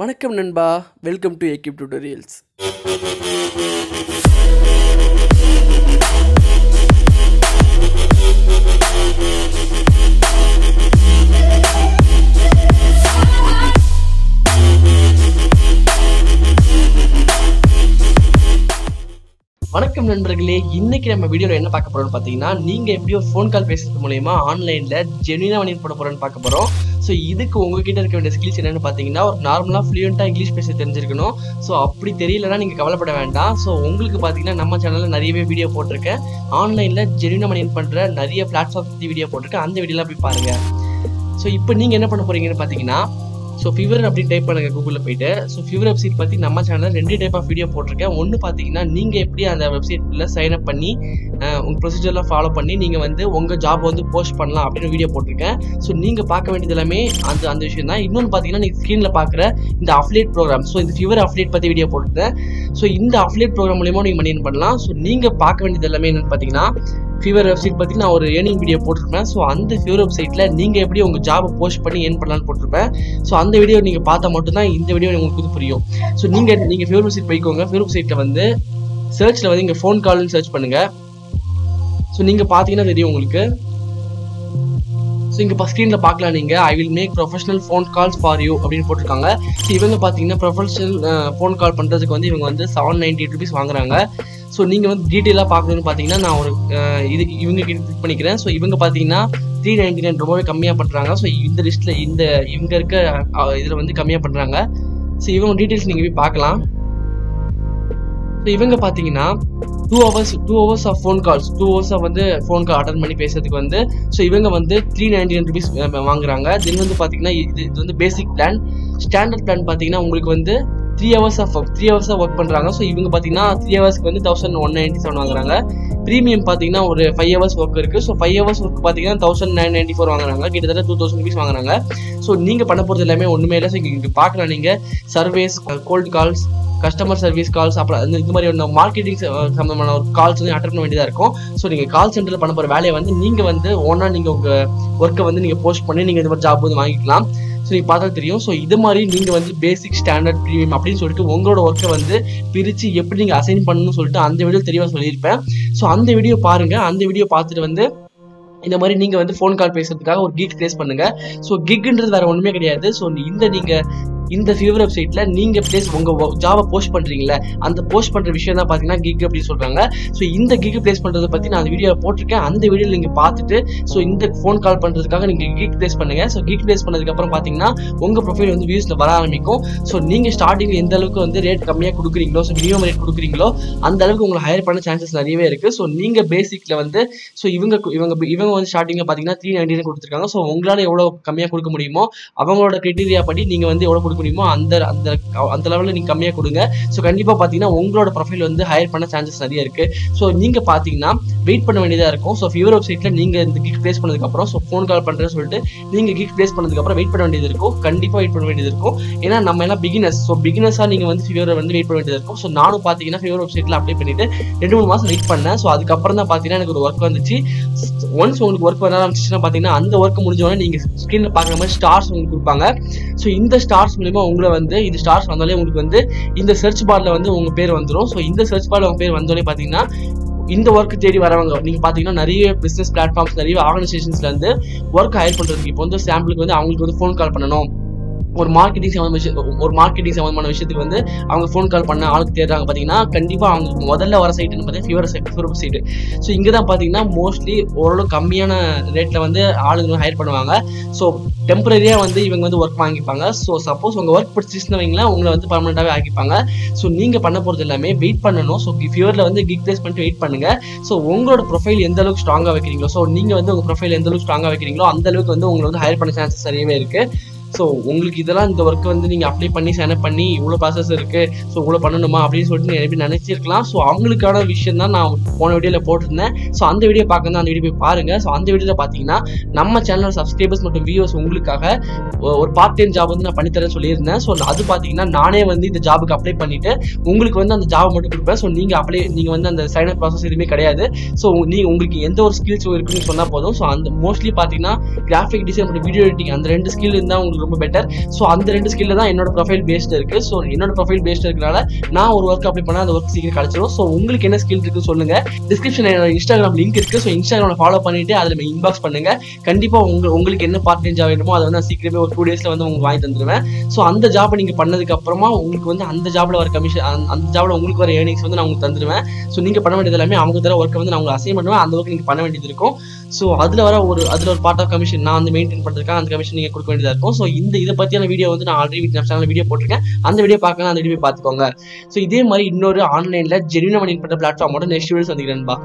வணக்கம் நண்பா, welcome to equip tutorials. வணக்கம் நண்பர்களே, இன்னைக்கு நம்ம வீடியோல என்ன பார்க்க போறோம்னு பார்த்தீங்கன்னா, நீங்க எப்படி ஒரு ஃபோன் கால் பேசுறது மூலமா ஆன்லைன்ல ஜென்யூனா மணி பண்ண போறோம்னு பார்க்க போறோம். ஸோ இதுக்கு உங்ககிட்ட இருக்க வேண்டிய ஸ்கில்ஸ் என்னன்னு பார்த்தீங்கன்னா, ஒரு நார்மலா ஃப்ளூயண்டா இங்கிலீஷ் பேச தெரிஞ்சிருக்கணும். ஸோ அப்படி தெரியலன்னா நீங்க கவலைப்பட வேண்டாம். ஸோ உங்களுக்கு பார்த்தீங்கன்னா நம்ம சேனல்ல நிறையவே வீடியோ போட்டிருக்கேன். ஆன்லைன்ல ஜென்யூனா மணி பண்ற நிறைய பிளாட்ஃபார்ம் பத்தி வீடியோ போட்டிருக்கேன். அந்த வீடியோலாம் போய் பாருங்க. ஸோ இப்போ நீங்க என்ன பண்ண போறீங்கன்னு பார்த்தீங்கன்னா, ஸோ ஃபிவர் அப்படின்னு டைப் பண்ணுங்க கூகுளில் போயிட்டு. ஸோ ஃபிவர் வெப்சைட் பற்றி நம்ம சேனலில் 2 டைப் ஆஃப் வீடியோ போட்டிருக்கேன். ஒன்று பார்த்தீங்கன்னா, நீங்கள் எப்படி அந்த வெப்சைட்டில் சைன் அப் பண்ணி உங்கள் ப்ரொசீஜர்லாம் ஃபாலோ பண்ணி நீங்கள் வந்து உங்கள் ஜாப் வந்து போஸ்ட் பண்ணலாம் அப்படின்னு வீடியோ போட்டிருக்கேன். ஸோ நீங்கள் பார்க்க வேண்டியது எல்லாமே அந்த விஷயம் தான். இன்னொன்று பார்த்தீங்கன்னா, நீங்கள் ஸ்க்ரீனில் பார்க்குற இந்த அஃபிலியேட் ப்ரோக்ராம். ஸோ இந்த ஃபிவர் அஃபிலியேட் பற்றி வீடியோ போட்டிருக்கேன். ஸோ இந்த அஃபிலியேட் ப்ரோக்ராம் மூலியமாக நீங்கள் மணி பண்ணலாம். ஸோ நீங்கள் பார்க்க வேண்டியது எல்லாமே என்னென்னு பார்த்தீங்கன்னா, ஃபிவர் வெப்சைட் பற்றி நான் ஒரு ஏர்னிங் வீடியோ போட்டிருப்பேன். ஸோ அந்த ஃபிவர் வெப்சைட்டில் நீங்கள் எப்படி உங்கள் ஜாபை போஸ்ட் பண்ணி ஏர்ன் பண்ணலான்னு போட்டிருப்பேன். ஸோ அந்த வீடியோ நீங்கள் பார்த்தா மட்டும்தான் இந்த வீடியோ உங்களுக்கு புரியும். ஸோ நீங்கள் ஃபிவர் வெப்சைட் போய்க்கோங்க. ஃபிவர் வெப்சைட்டில் வந்து சர்ச்சில் வந்து இங்கே ஃபோன் கால்னு சர்ச் பண்ணுங்கள். ஸோ நீங்கள் பார்த்தீங்கன்னா தெரியும் உங்களுக்கு. ஸோ இங்கே ஸ்க்ரீனில் பார்க்கலாம் நீங்கள், I will make professional phone calls for you அப்படின்னு போட்டிருக்காங்க. ஸோ இவங்க பார்த்தீங்கன்னா ப்ரொஃபஷனல் ஃபோன் கால் பண்ணுறதுக்கு வந்து இவங்க வந்து 798 rupees வாங்குறாங்க. ஸோ நீங்கள் வந்து டீட்டெயிலாக பார்க்கணுன்னு பார்த்தீங்கன்னா, நான் ஒரு இவங்க கிளிக் பண்ணிக்கிறேன். ஸோ இவங்க பார்த்தீங்கன்னா 399 ரொம்பவே கம்மியாக பண்ணுறாங்க. ஸோ இந்த லிஸ்ட்டில் இவங்க இருக்க இதில் வந்து கம்மியாக பண்ணுறாங்க. ஸோ இவங்க டீட்டெயில்ஸ் நீங்கள் போய் பார்க்கலாம். ஸோ இவங்க பார்த்தீங்கன்னா 2 hours of phone calls, 2 hours வந்து ஃபோன் கால் அட்டன் பண்ணி பேசுறதுக்கு வந்து ஸோ இவங்க வந்து 399 rupees வாங்குறாங்க. தென் வந்து பார்த்தீங்கன்னா இது வந்து பேசிக் பிளான். ஸ்டாண்டர்ட் பிளான் பார்த்தீங்கன்னா உங்களுக்கு வந்து 3 hours ஒர்க் பண்ணுறாங்க. ஸோ இவங்க பார்த்தீங்கன்னா 3 hours வந்து 1197 வாங்குறாங்க. ப்ரீமியம் பார்த்தீங்கன்னா ஒரு 5 hours ஒர்க் இருக்குது. ஸோ 5 hours ஒர்க் பார்த்தீங்கன்னா 1994 வாங்குறாங்க. கிட்டத்தட்ட 2000 rupees வாங்குறாங்க. ஸோ நீங்கள் பண்ண போகிறது எல்லாமே ஒன்றுமே இல்லை. ஸோ இங்கே பார்க்கலாம் நீங்கள் service, cold calls, customer service calls, அப்புறம் இந்த மாதிரி ஒன்று மார்க்கெட்டிங் சம்மந்தமான ஒரு கால்ஸ் வந்து அட்டன் பண்ண வேண்டியதாக இருக்கும். ஸோ நீங்கள் கால் சென்டரில் பண்ண போகிற வேலையை வந்து நீங்கள் வந்து ஓனாக நீங்கள் உங்கள் ஒர்க்கை வந்து நீங்கள் போஸ்ட் பண்ணி நீங்கள் இந்த மாதிரி ஜாப் வந்து வாங்கிக்கலாம். ஸோ நீங்கள் பார்த்தா தெரியும். ஸோ இது மாதிரி நீங்கள் வந்து பேசிக், ஸ்டாண்டர்ட், ப்ரீமியம் அப்படின்னு சொல்லிட்டு உங்களோட ஒர்க்கை வந்து பிரித்து எப்படி நீங்கள் அசைன் பண்ணணும்னு சொல்லிட்டு அந்த வீடியோ தெளிவாக சொல்லியிருப்பேன். ஸோ அந்த வீடியோ பாருங்கள். அந்த வீடியோ பார்த்துட்டு வந்து இந்த மாதிரி நீங்கள் வந்து ஃபோன் கால் பேசுறதுக்காக ஒரு கிக் கிரியேட் பண்ணுங்க. ஸோ கிக்ன்றது வேற ஒன்றுமே கிடையாது. ஸோ இந்த ஃபிவர் வெப்சைட்டில் நீங்கள் உங்கள் ஜாபை போஸ்ட் பண்ணுறீங்களே, அந்த போஸ்ட் பண்ணுற விஷயம் தான் பார்த்தீங்கன்னா கிக் அப்படின்னு சொல்கிறாங்க. ஸோ இந்த கிக் பிளேஸ் பண்ணுறதை பற்றி நான் அந்த வீடியோ போட்டிருக்கேன். அந்த வீடியோவில் நீங்கள் பார்த்துட்டு ஸோ இந்த ஃபோன் கால் பண்ணுறதுக்காக நீங்கள் கிக் பிளேஸ் பண்ணுங்கள். ஸோ கிக் பிளேஸ் பண்ணதுக்கப்புறம் பார்த்தீங்கன்னா உங்கள் ப்ரொஃபைல் வந்து வியூஸில் வர ஆரம்பிக்கும். ஸோ நீங்கள் ஸ்டார்டிங்கில் எந்த அளவுக்கு வந்து ரேட் கம்மியாக கொடுக்குறீங்களோ, ஸோ மினிமம் ரேட் கொடுக்குறீங்களோ அந்த அளவுக்கு உங்களை ஹையர் பண்ண சான்சஸ் நிறையவே இருக்குது. ஸோ நீங்கள் பேசிக்கில் வந்து ஸோ இவங்க வந்து ஸ்டார்டிங்கில் பார்த்தீங்கன்னா 399 கொடுத்துருக்காங்க. ஸோ உங்களால் எவ்வளோ கம்மியாக கொடுக்க முடியுமோ அவங்களோட கிரைட்டீரியா படி நீங்கள் வந்து எவ்வளோ கொடுக்க முடியுமோ அந்த லெவலில் நீங்கள் கம்மியாக கொடுங்க. ஸோ கண்டிப்பாக பார்த்தீங்கன்னா உங்களோட ப்ரொஃபைல் வந்து ஹையர் பண்ண சான்சஸ் நிறைய இருக்குது. ஸோ நீங்கள் பார்த்தீங்கன்னா வெயிட் பண்ண வேண்டியதாக இருக்கும். ஸோ ஃபிவர் வெப்சைட்டில் நீங்கள் இந்த கிக் பிளேஸ் பண்ணதுக்கப்புறம் ஸோ ஃபோன் கால் பண்ணுறேன்னு சொல்லிட்டு நீங்கள் கிக் பிளேஸ் பண்ணதுக்கப்புறம் வெயிட் பண்ண வேண்டியது இருக்கும். கண்டிப்பாக வெயிட் பண்ண வேண்டியது இருக்கும். ஏன்னா நம்ம எல்லாம் பிகினர்ஸ். ஸோ பிகினர்ஸாக நீங்கள் வந்து ஃபிவரை வந்து வெயிட் பண்ண வேண்டியது இருக்கும். ஸோ நானும் பார்த்தீங்கன்னா ஃபிவர் வெப்சைட்டில் அப்ளை பண்ணிட்டு 2-3 மாதம் வெயிட் பண்ணேன். ஸோ அதுக்கப்புறம் தான் பார்த்தீங்கன்னா எனக்கு ஒரு ஒர்க் வந்துச்சு. ஒன்ஸ் உங்களுக்கு ஒர்க் வர ஆரம்பிச்சுன்னா பார்த்தீங்கன்னா அந்த ஒர்க் முடிஞ்சோடனே நீங்கள் ஸ்க்ரீனில் பார்க்குற மாதிரி ஸ்டார்ஸ் உங்களுக்கு கொடுப்பாங்க. ஸோ இந்த ஸ்டார்ஸ் மூலிமா உங்களை வந்து இந்த ஸ்டார்ஸ் வந்தாலே உங்களுக்கு வந்து இந்த சர்ச் பார்ல வந்து உங்க பேர் வந்துடும். ஸோ இந்த சர்ச் பார்ல உங்க பேர் வந்தோடனே பார்த்தீங்கன்னா இந்த ஒர்க் தேடி வரவங்க நீங்க பாத்தீங்கன்னா நிறைய பிசினஸ் பிளாட்ஃபார்ம்ஸ், நிறைய ஆர்கனைசேஷன்ஸ்ல இருந்து ஒர்க் ஹையர் பண்றதுக்கு இப்போ வந்து சாம்பிளுக்கு வந்து அவங்களுக்கு வந்து ஃபோன் கால் பண்ணணும், ஒரு மார்க்கெட்டிங் சம்பந்தமான விஷயத்துக்கு வந்து அவங்க ஃபோன் கால் பண்ண ஆளுக்கு தேடுறாங்க. பார்த்தீங்கன்னா கண்டிப்பாக அவங்க முதல்ல வர சைட்டுன்னு பார்த்தீங்கன்னா ஃபிவர் சைட்டு. ஸோ இங்கே தான் பார்த்தீங்கன்னா மோஸ்ட்லி ஓரளவு கம்மியான ரேட்டில் வந்து ஆளுங்க ஹையர் பண்ணுவாங்க. ஸோ டெம்பரரியாக வந்து இவங்க வந்து ஒர்க் வாங்கிப்பாங்க. ஸோ சப்போஸ் உங்கள் ஒர்க் பிடிச்சிச்சுன்னு வைங்களேன், உங்களை வந்து பர்மனெண்ட்டாகவே ஆக்கிப்பாங்க. ஸோ நீங்கள் பண்ண போகிறது எல்லாமே வெயிட் பண்ணணும். ஸோ ஃபிவரில் வந்து கிக் பிளேஸ் பண்ணிட்டு வெயிட் பண்ணுங்க. ஸோ உங்களோட ப்ரொஃபைல் எந்த அளவுக்கு ஸ்ட்ராங்காக வைக்கிறீங்களோ, ஸோ நீங்கள் வந்து உங்கள் ப்ரொஃபைல் எந்த அளவுக்கு ஸ்ட்ராங்காக வைக்கிறீங்களோ அந்த அளவுக்கு வந்து உங்களை வந்து ஹையர் பண்ண சான்சஸ் நிறையவே இருக்குது. ஸோ உங்களுக்கு இதெல்லாம் இந்த ஒர்க்கு வந்து நீங்கள் அப்ளை பண்ணி சைன் அப் பண்ணி இவ்வளோ ப்ராசஸ் இருக்குது, ஸோ இவ்வளோ பண்ணணுமா அப்படின்னு சொல்லிட்டு நிறைய பேர் நினச்சிருக்கலாம். ஸோ அவங்களுக்கான விஷயம் தான் நான் போன வீடியோவில் போட்டிருந்தேன். ஸோ அந்த வீடியோ பார்க்கணும், அந்த வீடியோ போய் பாருங்கள். ஸோ அந்த வீடியோவில் பார்த்தீங்கன்னா நம்ம சேனலோட சப்ஸ்கிரைபர்ஸ் மற்றும் வியூவர்ஸ் உங்களுக்காக ஒரு பார்ட் டைம் ஜாப் வந்து நான் பண்ணித்தரேன்னு சொல்லியிருந்தேன். ஸோ அது பார்த்தீங்கன்னா நானே வந்து இந்த ஜாபுக்கு அப்ளை பண்ணிவிட்டு உங்களுக்கு வந்து அந்த ஜாப் மட்டும் கொடுப்பேன். ஸோ நீங்கள் வந்து அந்த சைன் அப் ப்ராசஸ் எதுவுமே கிடையாது. ஸோ உங்களுக்கு எந்த ஒரு ஸ்கில்ஸ் இருக்குன்னு சொன்னால் போதும். ஸோ அந்த மோஸ்ட்லி பார்த்தீங்கன்னா கிராஃபிக் டிசைன் மற்றும் வீடியோ எடிட்டிங் அந்த 2 ஸ்கில் இருந்தால் உங்களுக்கு உங்களுக்கு ரொம்ப பெட்டர். ஸோ அந்த 2 ஸ்கில்ல தான் என்னோட ப்ரொஃபைல் பேஸ்ட் இருக்கு. ஸோ என்னோட ப்ரொஃபைல் பேஸ்ட் இருக்கனால நான் ஒரு ஒர்க் அப்ளை பண்ணா அந்த ஒர்க் சீக்கிரம் கிடைச்சிடும். ஸோ உங்களுக்கு என்ன ஸ்கில் இருக்கு சொல்லுங்க. டிஸ்கிரிப்ஷன்ல என்னோட இன்ஸ்டாகிராம் லிங்க் இருக்கு. ஸோ இன்ஸ்டாகிராம்ல ஃபாலோ பண்ணிட்டு அதில் இன்பாக்ஸ் பண்ணுங்க. கண்டிப்பா உங்களுக்கு என்ன பார்ட் டைம் ஜாப் வேணுமோ அதை வந்து நான் சீக்கிரமே ஒரு 2 டேஸ்ல வந்து உங்களுக்கு வாங்கி தந்துருவேன். ஸோ அந்த ஜாப் நீங்க பண்ணதுக்கு அப்புறமா உங்களுக்கு வந்து அந்த ஜாப்ல வர கமிஷன், அந்த ஜாப்ல உங்களுக்கு வர ஏர்னிங்ஸ் வந்து நான் உங்களுக்கு தந்துருவேன். ஸோ நீங்க பண்ண வேண்டியது எல்லாமே அவங்க தர ஒர்க்கை வந்து நான் உங்களுக்கு அசைன் பண்ணுவேன். அந்த ஒர்க் நீங்க பண்ண வேண்டியது இருக்கும். ஸோ அதுல ஒரு பார்ட் ஆஃப் கமிஷன் நான் வந்து மெயின்டைன் பண்றதுக்காக அந்த கமிஷன் நீங்க கொடுக்க வேண்டியதா இருக்கும். ஸோ இதை பத்தியான வீடியோ வந்து நான் ஆல்ரெடி நம்ம சேனல்ல வீடியோ போட்டிருக்கேன். அந்த வீடியோ பார்க்கலாம், அந்த வீடியோ பார்த்துக்கோங்க. ஸோ இதே மாதிரி இன்னொரு ஆன்லைன்ல ஜென்யூனா மணி பண்ற பிளாட்ஃபார்மோட நெக்ஸ்ட் வீடியோ சந்திக்கிறேன்பா.